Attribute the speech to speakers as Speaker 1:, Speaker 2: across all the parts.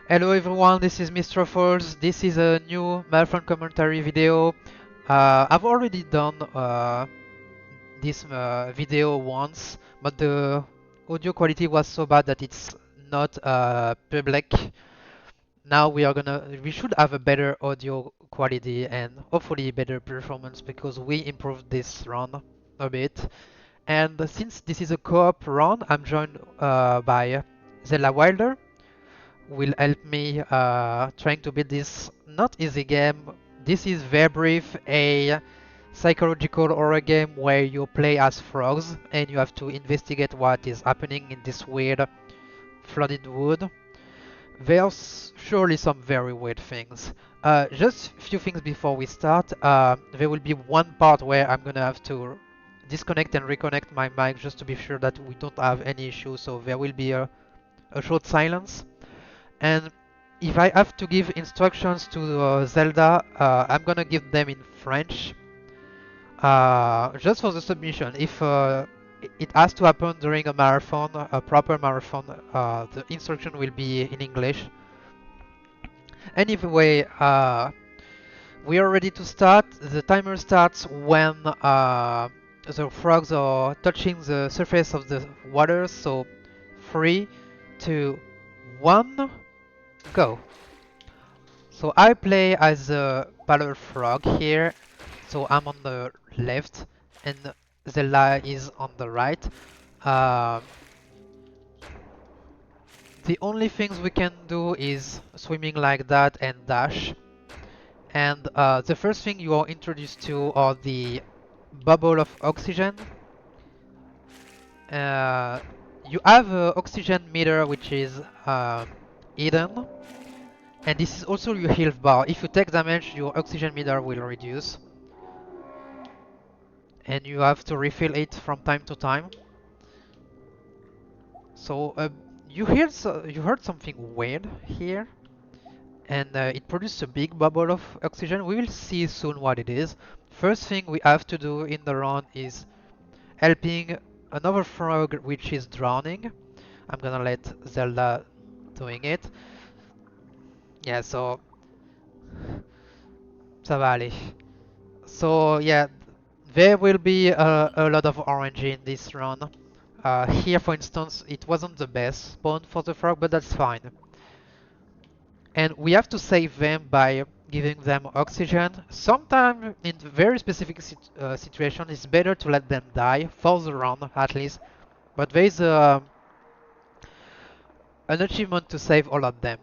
Speaker 1: Hello everyone, this is Mr. Falls. This is a new marathon commentary video. I've already done this video once, but the audio quality was so bad that it's not public. Now we should have a better audio quality and hopefully better performance because we improved this run a bit. And since this is a co-op run, I'm joined by ZeldaWilder will help me trying to build this not easy game. This is very brief, a psychological horror game where you play as frogs and you have to investigate what is happening in this weird flooded wood. There's surely some very weird things. Just a few things before we start. There will be one part where I'm gonna have to disconnect and reconnect my mic just to be sure that we don't have any issues, so there will be a short silence. And if I have to give instructions to Zelda, I'm gonna give them in French. Just for the submission. If it has to happen during a marathon, a proper marathon, the instruction will be in English. Anyway, we are ready to start. The timer starts when the frogs are touching the surface of the water. So, 3, 2, 1, go. So I play as a battle frog here, so I'm on the left and Zelda is on the right. Uh, the only things we can do is swimming like that and dash. And the first thing you are introduced to are the bubble of oxygen. Uh, you have a oxygen meter which is hidden. And this is also your health bar. If you take damage, your oxygen meter will reduce. And you have to refill it from time to time. So you heard something weird here, and it produced a big bubble of oxygen. We will see soon what it is. First thing we have to do in the run is helping another frog which is drowning. I'm gonna let Zelda doing it. Yeah, so ça va aller. So yeah, there will be a lot of RNG in this run. Here, for instance, it wasn't the best spawn for the frog, but that's fine. And we have to save them by giving them oxygen. Sometimes, in very specific situations, it's better to let them die, for the run at least. But there is an achievement to save all of them.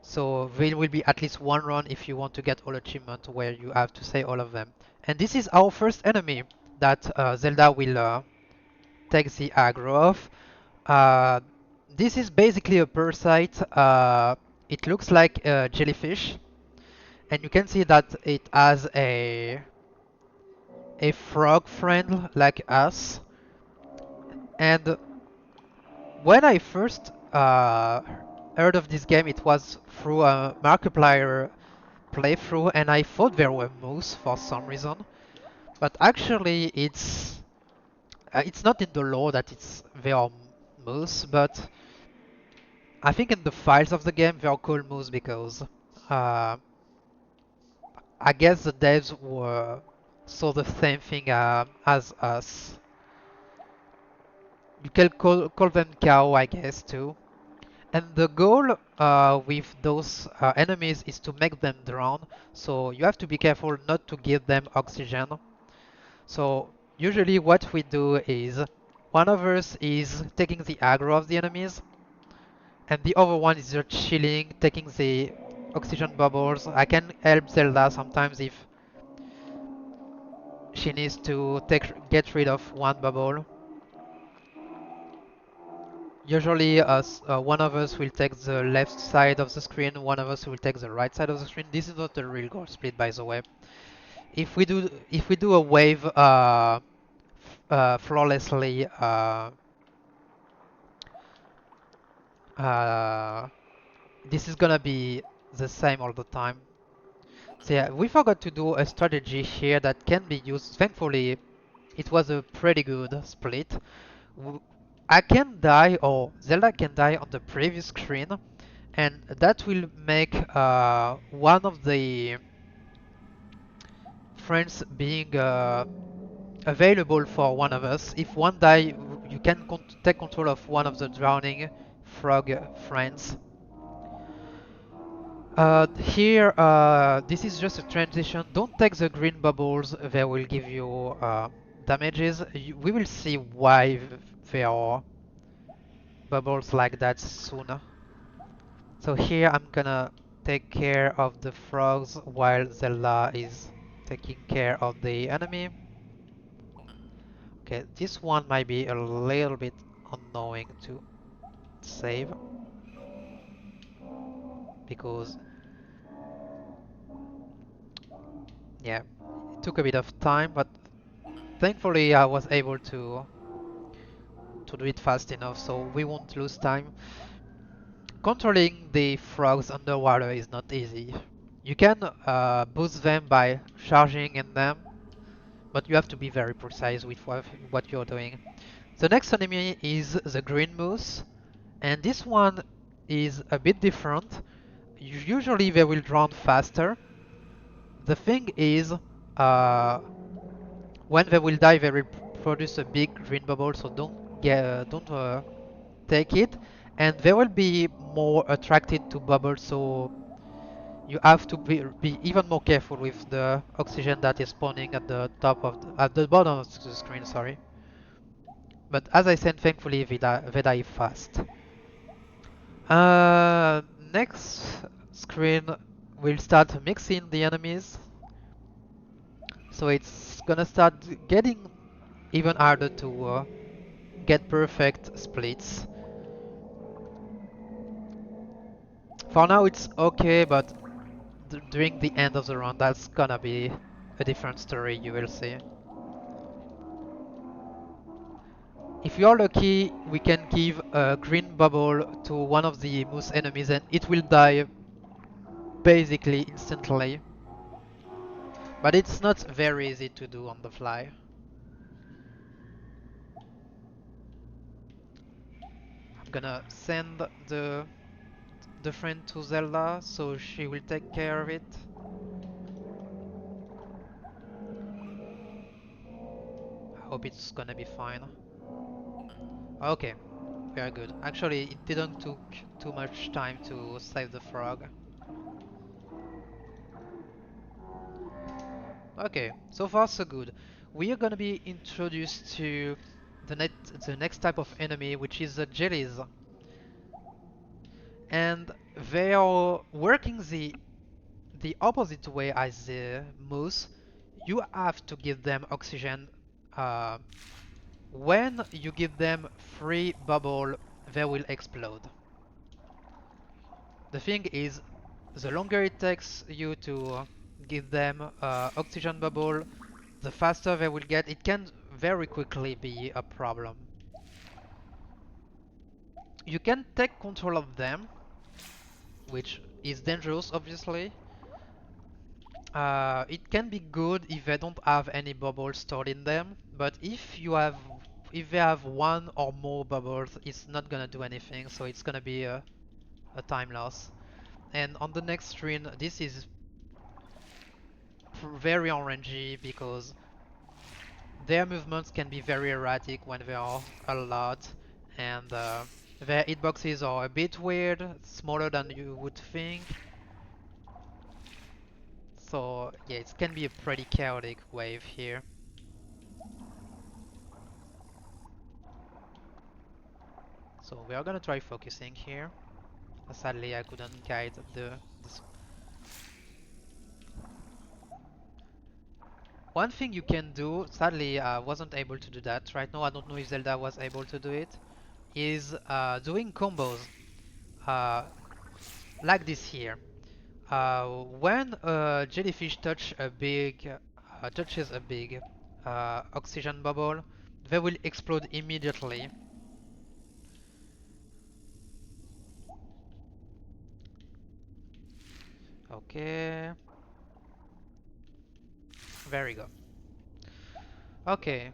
Speaker 1: So there will be at least one run if you want to get all achievement where you have to save all of them. And this is our first enemy that Zelda will take the aggro of. This is basically a parasite. It looks like a jellyfish, and you can see that it has a frog friend like us. And when I first heard of this game, it was through a Markiplier playthrough, and I thought there were moose for some reason. But actually, it's not in the lore that there are moose, but I think in the files of the game they are called moose because uh, I guess the devs were saw the same thing as us. You can call them cow, I guess, too. And the goal with those enemies is to make them drown, so you have to be careful not to give them oxygen. So usually what we do is one of us is taking the aggro of the enemies, and the other one is just chilling, taking the oxygen bubbles. I can help Zelda sometimes if she needs to get rid of one bubble. Usually one of us will take the left side of the screen, one of us will take the right side of the screen. This is not a real goal split, by the way. If we do a wave flawlessly, uh, this is gonna be the same all the time. So yeah, we forgot to do a strategy here that can be used. Thankfully, it was a pretty good split. I can die, or Zelda can die on the previous screen, and that will make one of the friends being available for one of us. If one die, you can take control of one of the drowning frog friends. Here, this is just a transition. Don't take the green bubbles, they will give you damages. We will see why there are bubbles like that soon. So here I'm gonna take care of the frogs while Zelda is taking care of the enemy. Okay, this one might be a little bit annoying to save because, yeah, it took a bit of time, but thankfully I was able to do it fast enough, so we won't lose time. Controlling the frogs underwater is not easy. You can boost them by charging in them, but you have to be very precise with what you're doing. The next enemy is the green moose, and this one is a bit different. Usually they will drown faster. The thing is, when they will die, they will produce a big green bubble, so don't take it, and they will be more attracted to bubbles, so you have to be even more careful with the oxygen that is spawning at the at the bottom of the screen, sorry. But as I said, thankfully they die fast. Next screen will start mixing the enemies, so it's gonna start getting even harder to get perfect splits. For now it's okay, but during the end of the round that's gonna be a different story, you will see. If you are lucky, we can give a green bubble to one of the moose enemies and it will die basically instantly. But it's not very easy to do on the fly. I'm gonna send the friend to Zelda so she will take care of it. I hope it's gonna be fine. Okay, very good. Actually, it didn't took too much time to save the frog. Okay, so far so good. We are gonna be introduced to the next type of enemy, which is the jellies, and they are working the opposite way as the moose. You have to give them oxygen. Uh, when you give them free bubble, they will explode. The thing is, the longer it takes you to give them oxygen bubble, the faster they will get. It can very quickly be a problem. You can take control of them, which is dangerous, obviously. It can be good if they don't have any bubbles stored in them, but if they have one or more bubbles, it's not gonna do anything, so it's gonna be a time loss. And on the next screen, this is very orangey because their movements can be very erratic when they are a lot, and their hitboxes are a bit weird, smaller than you would think. So yeah, it can be a pretty chaotic wave here. So we are gonna try focusing here. Sadly, I couldn't guide this. One thing you can do, sadly I wasn't able to do that right now, I don't know if Zelda was able to do it, is doing combos uh, like this here. When a jellyfish touches a big oxygen bubble, they will explode immediately. Okay, very good. Okay,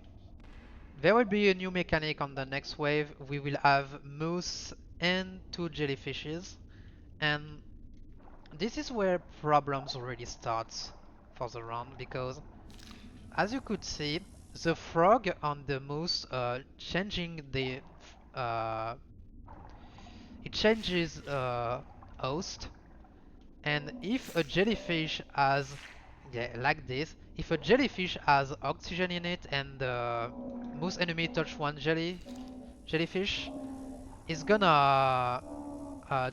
Speaker 1: there will be a new mechanic on the next wave. We will have moose and two jellyfishes, And this is where problems already starts for the round, because as you could see, the frog on the moose changing the uh, it changes host, and if a jellyfish has, yeah, like this, if a jellyfish has oxygen in it and the moose enemy touch one jellyfish, it's gonna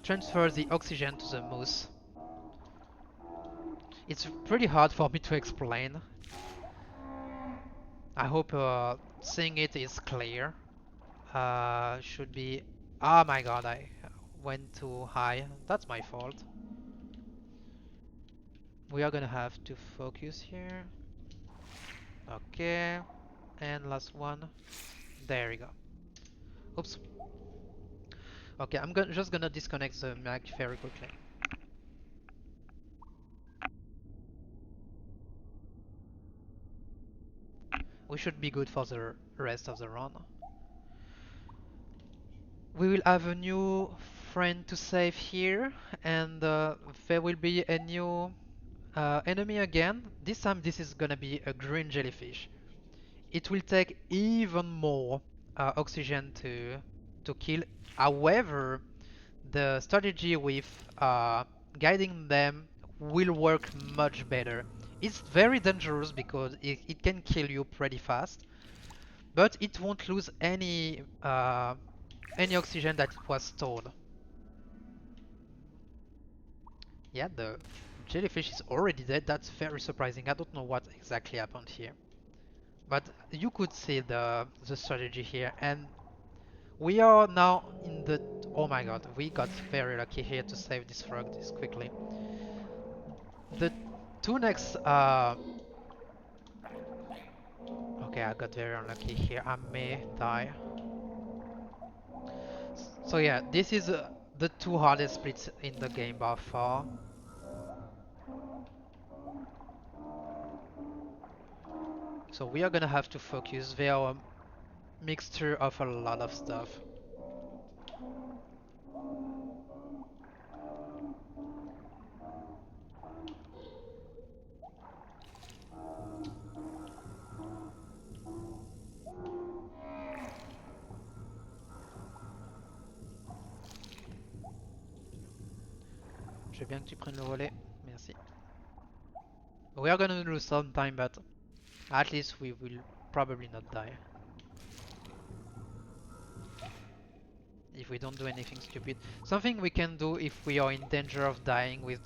Speaker 1: transfer the oxygen to the moose. It's pretty hard for me to explain. I hope seeing it is clear. Should be. Oh my god, I went too high. That's my fault. We are gonna have to focus here. Okay. And last one. There we go. Oops. Okay, I'm just gonna disconnect the mic very quickly. We should be good for the rest of the run. We will have a new friend to save here, and there will be a new enemy again. This time this is gonna be a green jellyfish. It will take even more oxygen to kill. However, the strategy with guiding them will work much better. It's very dangerous because it can kill you pretty fast, but it won't lose any oxygen that it was stored. Yeah, the jellyfish is already dead. That's very surprising. I don't know what exactly happened here. But you could see the strategy here, and we are now in the... Oh my god, we got very lucky here to save this frog this quickly. The two next... Okay, I got very unlucky here. I may die. So yeah, this is the two hardest splits in the game by far. So we are gonna have to focus. They are a mixture of a lot of stuff. Je veux bien que tu prennes le relais. Merci. We are gonna lose some time, but at least we will probably not die. If we don't do anything stupid. Something we can do if we are in danger of dying with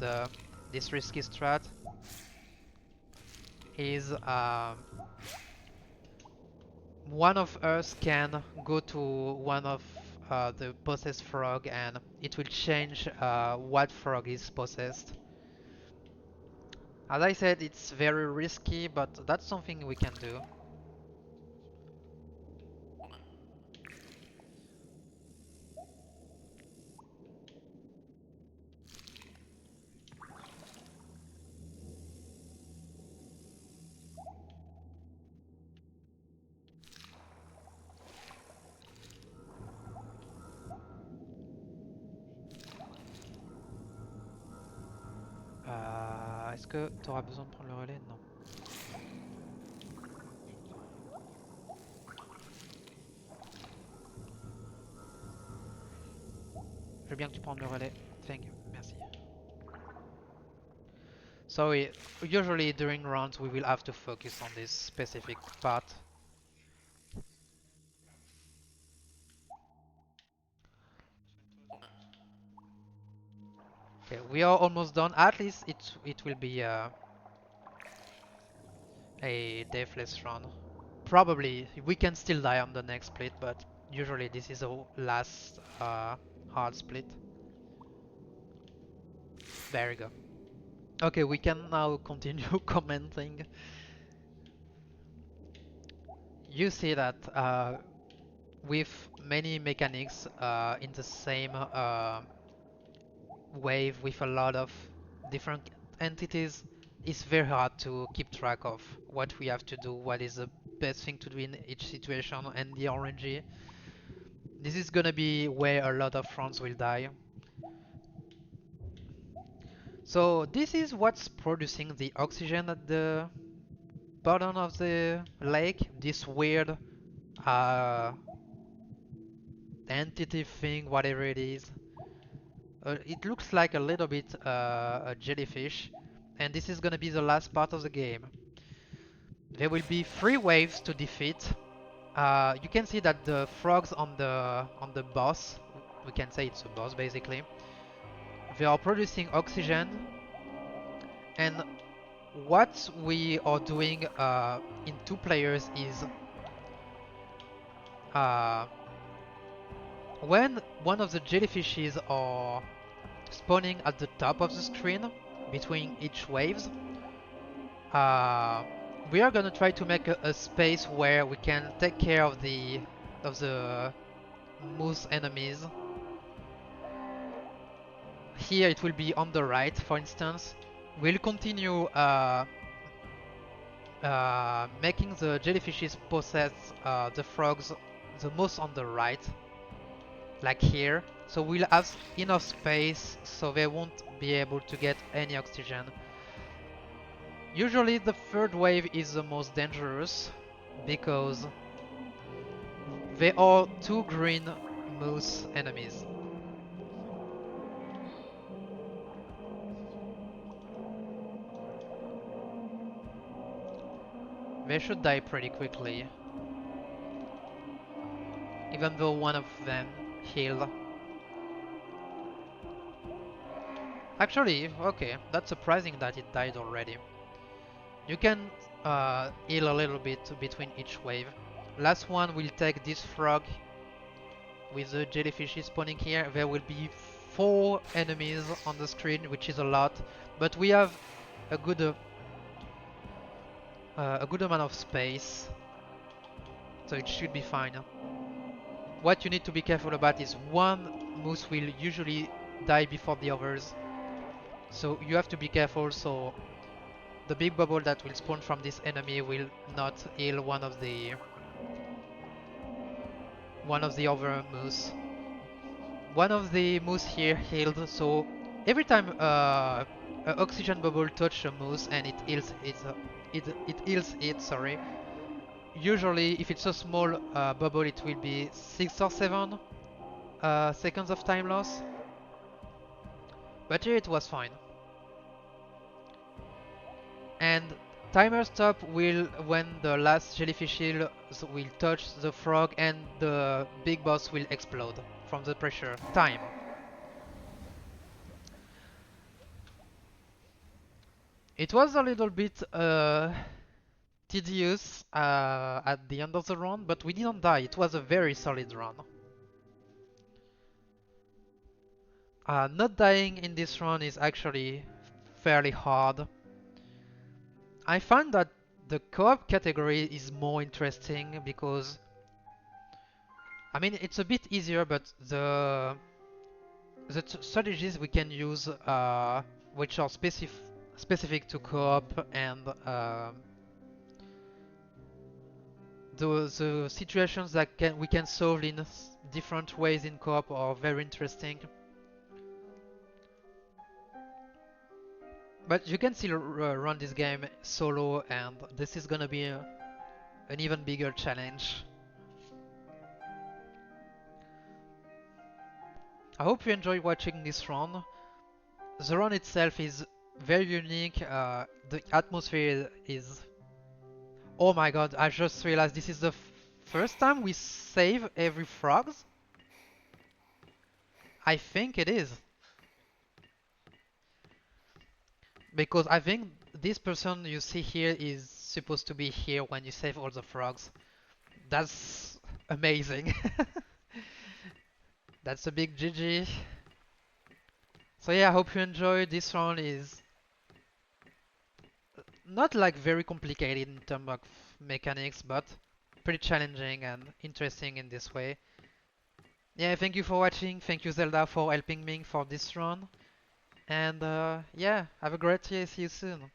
Speaker 1: this risky strat is one of us can go to one of the possessed frog and it will change what frog is possessed. As I said, it's very risky, but that's something we can do. Est-ce que tu auras besoin de prendre le relais? Non. Je veux bien que tu prennes le relais. Thank you. Merci. So usually during rounds we will have to focus on this specific part. Okay, we are almost done. At least it will be a deathless run. Probably we can still die on the next split, but usually this is a last hard split. There we go. Okay, we can now continue commenting. You see that with many mechanics in the same wave with a lot of different entities, it's very hard to keep track of what we have to do, what is the best thing to do in each situation, and the RNG. This is gonna be where a lot of fronts will die. So this is what's producing the oxygen at the bottom of the lake. This weird uh, entity thing, whatever it is. It looks like a little bit a jellyfish, and this is gonna be the last part of the game. There will be 3 waves to defeat. You can see that the frogs on the boss, we can say it's a boss basically, they are producing oxygen, and what we are doing in 2 players is uh, when one of the jellyfishes are spawning at the top of the screen between each waves, uh, we are gonna try to make a space where we can take care of the moose enemies. Here it will be on the right, for instance. We'll continue making the jellyfishes possess the frogs the most on the right, like here. So we'll have enough space so they won't be able to get any oxygen. Usually the 3rd wave is the most dangerous because they are 2 green moose enemies. They should die pretty quickly, even though one of them healed. Actually, okay, that's surprising that it died already. You can heal a little bit between each wave. Last one will take this frog with the jellyfishes spawning here. There will be 4 enemies on the screen, which is a lot, but we have a good amount of space, so it should be fine. What you need to be careful about is one moose will usually die before the others, so you have to be careful so the big bubble that will spawn from this enemy will not heal one of the other moose. One of the moose here healed, so every time an oxygen bubble touches a moose and it heals it, sorry. Usually, if it's a small bubble, it will be 6 or 7 seconds of time loss. But here it was fine. And timer stop will when the last jellyfish will touch the frog and the big boss will explode from the pressure. Time. It was a little bit tedious at the end of the run, but we didn't die. It was a very solid run. Not dying in this run is actually fairly hard. I find that the co-op category is more interesting because I mean it's a bit easier, but the strategies we can use, which are specific to co-op, and the situations that we can solve in different ways in co-op are very interesting. But you can still run this game solo, and this is gonna be an even bigger challenge. I hope you enjoy watching this run. The run itself is very unique. The atmosphere is... Oh my god, I just realized this is the first time we save every frogs? I think it is. Because I think this person you see here is supposed to be here when you save all the frogs. That's amazing. That's a big GG. So yeah, I hope you enjoyed. This round is not like very complicated in terms of mechanics, but pretty challenging and interesting in this way. Yeah, thank you for watching. Thank you Zelda for helping me for this run. And yeah, have a great day. See you soon.